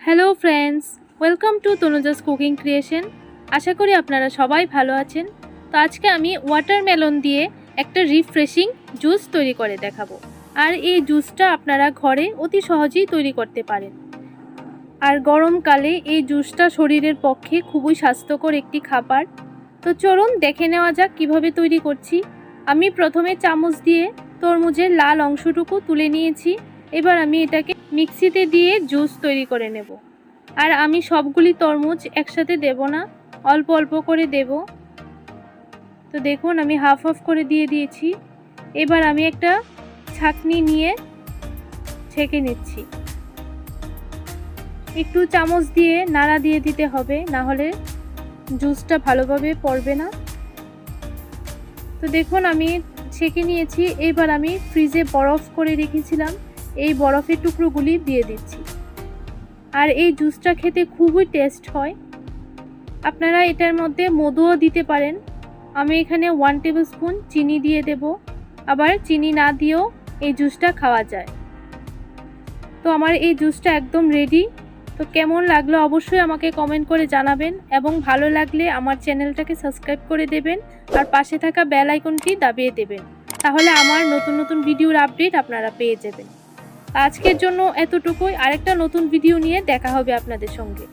Hello friends, welcome to Tanuja's cooking creation. আশা করি আপনারা সবাই ভালো আছেন। তো আজকে আমি ওয়াটারমেলন দিয়ে একটা রিফ্রেশিং জুস তৈরি করে দেখাবো। আর এই জুসটা আপনারা ঘরে অতি সহজেই তৈরি করতে পারেন। আর গরমকালে এই জুসটা শরীরের পক্ষে খুবই স্বাস্থ্যকর একটি খাবার। তো চলুন দেখে নেওয়া যাক কিভাবে তৈরি করছি। আমি প্রথমে চামচ দিয়ে তরমুজের লাল অংশটুকু তুলে নিয়েছি। এবার আমি এটাকে মিক্সিতে দিয়ে জুস তৈরি করে নেব। আর আমি সবগুলি তরমুজ একসাথে দেব না, অল্প অল্প করে দেব। তো দেখুন আমি হাফ হাফ করে দিয়ে দিয়েছি। এবার আমি একটা ছাঁকনি নিয়ে ছেঁকে নিচ্ছি। একটু চামচ দিয়ে নাড়া দিয়ে দিতে হবে, না হলে জুসটা ভালোভাবে পড়বে না। তো দেখুন আমি ছেঁকে নিয়েছি। এবার আমি ফ্রিজে বরফ করে রেখেছিলাম, এই বরফের টুকরোগুলি দিয়ে দিচ্ছি। আর এই জুসটা খেতে খুবই টেস্ট হয়। আপনারা এটার মধ্যে মধুও দিতে পারেন। আমি এখানে 1 টেবিল স্পুন চিনি দিয়ে দেব। আবার চিনি না দিয়েও এই জুসটা খাওয়া যায়। তো আমার এই জুসটা একদম রেডি। তো কেমন লাগলো অবশ্যই আমাকে কমেন্ট করে জানাবেন, এবং ভালো লাগলে আমার চ্যানেলটাকে সাবস্ক্রাইব করে দেবেন আর পাশে থাকা বেল আইকনটি দাবিয়ে দেবেন। তাহলে আমার নতুন নতুন ভিডিওর আপডেট আপনারা পেয়ে যাবেন। আজকের জন্য এতটুকুই। আরেকটা নতুন ভিডিও নিয়ে দেখা হবে আপনাদের সঙ্গে।